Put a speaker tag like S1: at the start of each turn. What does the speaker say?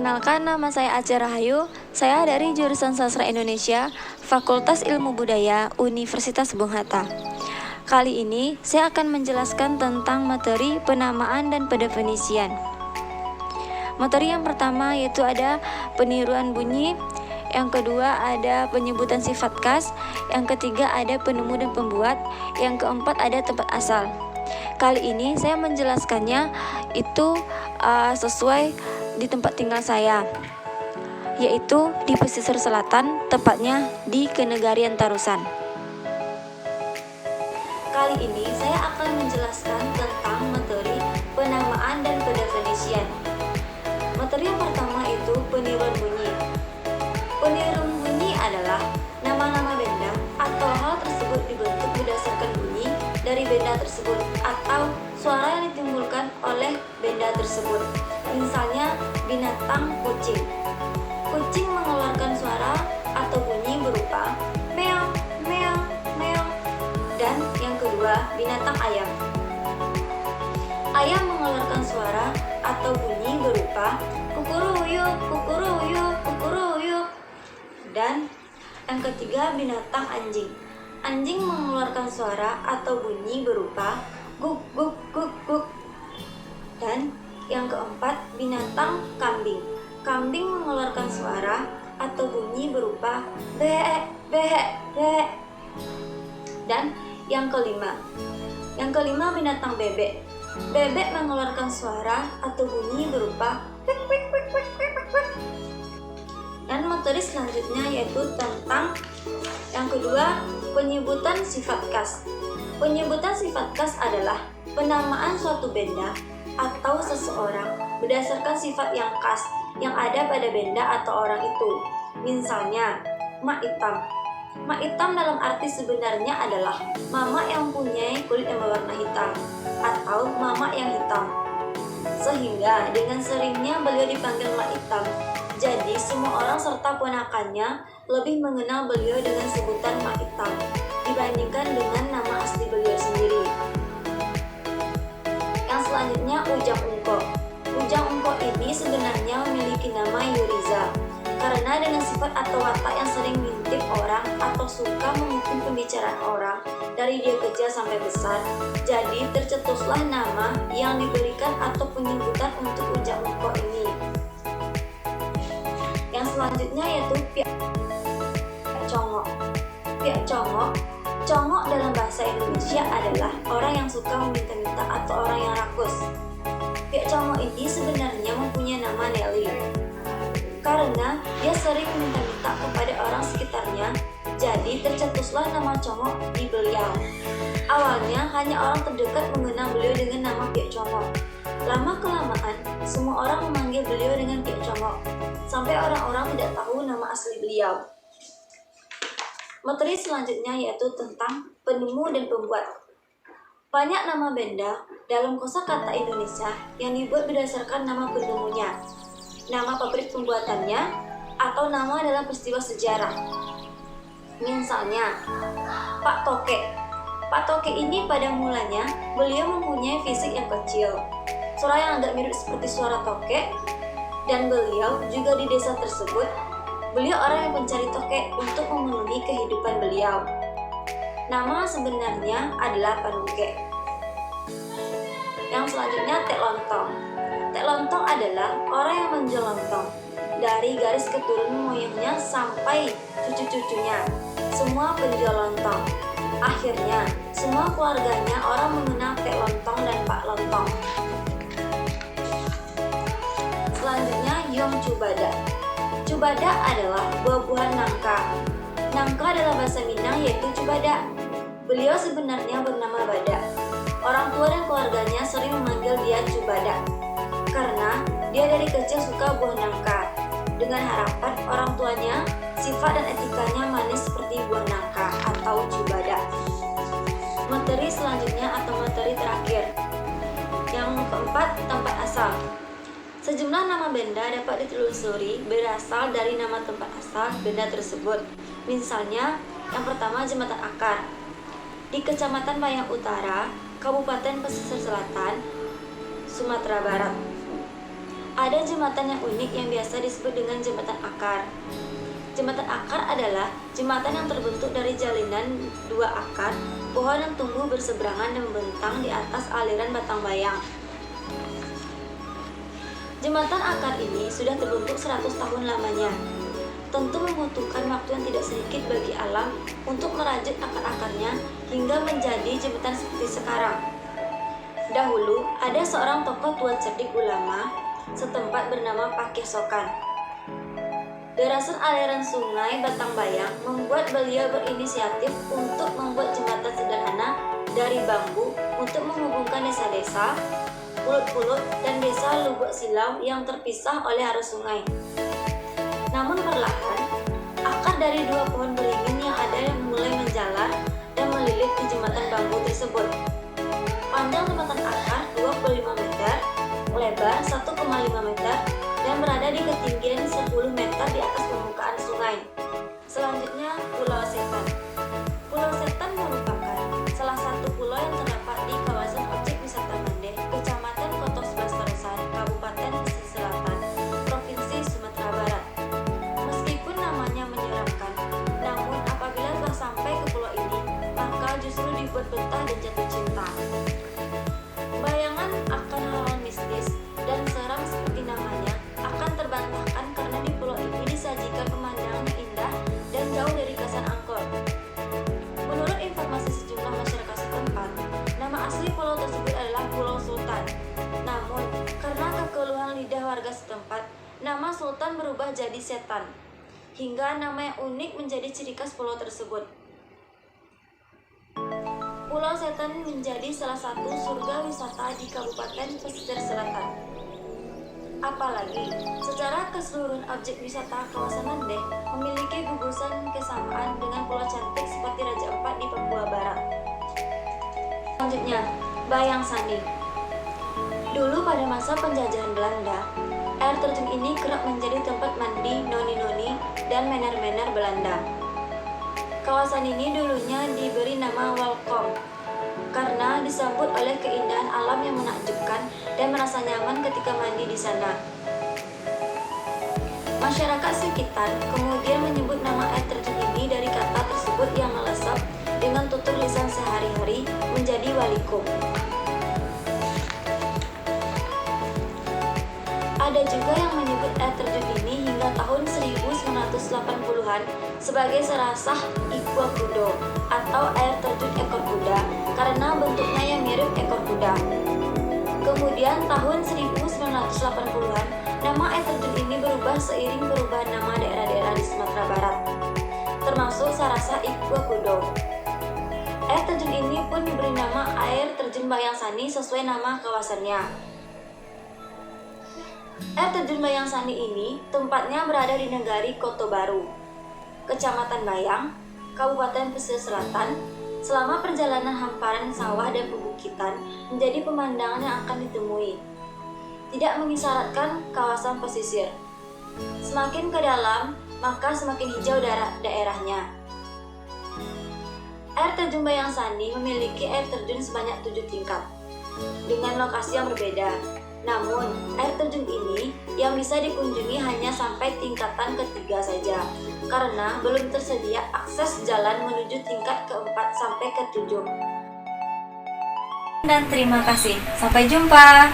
S1: Perkenalkan, nama saya Aca Rahayu. Saya dari jurusan Sastra Indonesia, Fakultas Ilmu Budaya, Universitas Bung Hatta. Kali ini saya akan menjelaskan tentang materi penamaan dan pendefinisian. Materi yang pertama yaitu ada peniruan bunyi, yang kedua ada penyebutan sifat khas, yang ketiga ada penemu dan pembuat, yang keempat ada tempat asal. Kali ini saya menjelaskannya itu sesuai di tempat tinggal saya, yaitu di pesisir selatan, tepatnya di Kenegarian Tarusan. Kali ini saya akan menjelaskan tentang materi penamaan dan pendefinisian. Materi yang pertama itu peniruan bunyi. Peniruan bunyi adalah nama-nama benda atau hal tersebut dibentuk berdasarkan bunyi dari benda tersebut atau suara yang ditimbulkan oleh benda tersebut. Misalnya binatang kucing. Kucing mengeluarkan suara atau bunyi berupa meow, meow, meow. Dan yang kedua, binatang ayam. Ayam mengeluarkan suara atau bunyi berupa kukuruyuk, kukuruyuk, kukuruyuk. Dan yang ketiga, binatang anjing. Anjing mengeluarkan suara atau bunyi berupa guk, guk, guk, guk. Dan yang keempat, binatang kambing. Kambing mengeluarkan suara atau bunyi berupa be, be, be. Dan yang kelima binatang bebek. Bebek mengeluarkan suara atau bunyi berupa kwik, kwik, kwik, kwik, kwik, kwik. Dan materi selanjutnya yaitu tentang yang kedua, penyebutan sifat khas. Penyebutan sifat khas adalah penamaan suatu benda atau seseorang berdasarkan sifat yang khas yang ada pada benda atau orang itu. Misalnya, mak hitam. Mak hitam dalam arti sebenarnya adalah mama yang mempunyai kulit yang berwarna hitam atau mama yang hitam. Sehingga dengan seringnya beliau dipanggil mak hitam, jadi semua orang serta ponakannya lebih mengenal beliau dengan sebutan mak hitam dibandingkan dengan nama asli beliau sendiri. Yang selanjutnya ujang ungkok. Ujang ungkok ini sebenarnya memiliki nama Yuriza karena dengan sifat atau watak yang sering mengintip orang atau suka mengikuti pembicaraan orang dari dia kecil sampai besar, jadi tercetuslah nama yang diberikan atau penyebutan untuk ujang ungkok ini. Yang selanjutnya yaitu piak congok. Piak congok. Congok dalam bahasa Indonesia adalah orang yang suka meminta-minta atau orang yang rakus. Piak congok ini sebenarnya mempunyai nama Nelly karena dia sering meminta-minta kepada orang sekitarnya, jadi tercetuslah nama congok di beliau. Awalnya hanya orang terdekat mengenal beliau dengan nama Piak Congok. Lama-kelamaan semua orang memanggil beliau dengan Piak Congok sampai orang-orang tidak tahu nama asli beliau. Materi selanjutnya yaitu tentang penemu dan pembuat. Banyak nama benda dalam kosakata Indonesia yang dibuat berdasarkan nama penemunya, nama pabrik pembuatannya, atau nama dalam peristiwa sejarah. Misalnya, Pak Toke. Pak Toke ini pada mulanya beliau mempunyai fisik yang kecil, suara yang agak mirip seperti suara toke, dan beliau juga di desa tersebut. Beliau orang yang mencari toke untuk memenuhi kehidupan beliau. Nama sebenarnya adalah Panuke. Yang selanjutnya Tek Lontong. Tek Lontong adalah orang yang menjual lontong dari garis keturunan moyangnya sampai cucu-cucunya. Semua penjual lontong. Akhirnya, semua keluarganya orang mengenal Tek Lontong dan Pak Lontong. Selanjutnya Yong Cubada. Cubada adalah buah-buahan nangka. Nangka dalam bahasa Minang yaitu cubada. Beliau sebenarnya bernama Bada. Orang tua dan keluarganya sering memanggil dia Cubada karena dia dari kecil suka buah nangka. Dengan harapan orang tuanya sifat dan etikanya manis seperti buah nangka atau cubada. Materi selanjutnya atau materi terakhir. Yang keempat, tempat asal. Sejumlah nama benda dapat ditelusuri berasal dari nama tempat asal benda tersebut. Misalnya, yang pertama Jembatan Akar di Kecamatan Bayang Utara, Kabupaten Pesisir Selatan, Sumatera Barat. Ada jembatan yang unik yang biasa disebut dengan jembatan akar. Jembatan akar adalah jembatan yang terbentuk dari jalinan dua akar pohon yang tumbuh berseberangan dan membentang di atas aliran batang bayang. Jembatan akar ini sudah terbentuk 100 tahun lamanya. Tentu membutuhkan waktu yang tidak sedikit bagi alam untuk merajut akar-akarnya hingga menjadi jembatan seperti sekarang. Dahulu, ada seorang tokoh tua cerdik ulama setempat bernama Pakeh Sokan. Derasan aliran sungai Batang Bayang membuat beliau berinisiatif untuk membuat jembatan sederhana dari bambu untuk menghubungkan desa-desa, pulut-pulut, dan desa Lubuk Silau yang terpisah oleh arus sungai. Namun perlahan, akar dari dua pohon beringin yang ada yang mulai menjalar dan melilit di jembatan bambu tersebut. Panjang jembatan akar 25 meter, lebar 1,5 meter, dan berada di ketinggian 10 meter di atas permukaan sungai. Selanjutnya, Pulau Setan. Pulau Setan merupakan salah satu pulau yang terdapat di kawasan objek wisata Mande, Kecamatan Kotos Bastarusan, Kabupaten Pesisir Selatan, Provinsi Sumatera Barat. Meskipun namanya menyeramkan, namun apabila telah sampai ke pulau ini, maka justru dibuat betah dan jatuh cinta. Bayangan akan hal-hal mistis dan seram seperti namanya akan terbantahkan karena di pulau ini disajikan pemandangan yang indah dan jauh dari kesan angkor. Menurut informasi sejumlah masyarakat setempat, nama asli pulau tersebut adalah Pulau Sultan. Namun, karena kekeluhan lidah warga setempat, nama Sultan berubah jadi Setan, hingga nama yang unik menjadi ciri khas pulau tersebut. Pulau Setan menjadi salah satu surga wisata di Kabupaten Pesisir Selatan. Apalagi, secara keseluruhan objek wisata kawasan Mande memiliki gugusan kesamaan dengan pulau cantik seperti Raja Ampat di Papua Barat. Selanjutnya, Bayang Sani. Dulu pada masa penjajahan Belanda, air terjun ini kerap menjadi tempat mandi noni-noni dan mener-mener Belanda. Kawasan ini dulunya diberi nama Welkom karena disambut oleh keindahan alam yang menakjubkan dan merasa nyaman ketika mandi di sana. Masyarakat sekitar kemudian menyebut nama air terjun ini dari kata tersebut yang melesat dengan tutur lisan sehari-hari menjadi Walikum. Ada juga yang menyebut air terjun ini hingga tahun 1980-an sebagai Serasah Ikwa Kudo atau air terjun ekor kuda karena bentuknya yang mirip ekor kuda. Kemudian tahun 1980-an, nama air terjun ini berubah seiring perubahan nama daerah-daerah di Sumatera Barat, termasuk Serasah Ikwa Kudo. Air terjun ini pun diberi nama air terjun Bayang Sani sesuai nama kawasannya. Air terjun Bayang Sani ini tempatnya berada di Negari Koto Baru, Kecamatan Bayang, Kabupaten Pesisir Selatan. Selama perjalanan hamparan sawah dan pebukitan menjadi pemandangan yang akan ditemui. Tidak mengisyaratkan kawasan pesisir. Semakin ke dalam, maka semakin hijau daerahnya. Air terjun Bayang Sani memiliki air terjun sebanyak 7 tingkat dengan lokasi yang berbeda. Namun, air terjun ini yang bisa dikunjungi hanya sampai tingkatan ketiga saja, karena belum tersedia akses jalan menuju tingkat keempat sampai ke-7. Dan terima kasih. Sampai jumpa.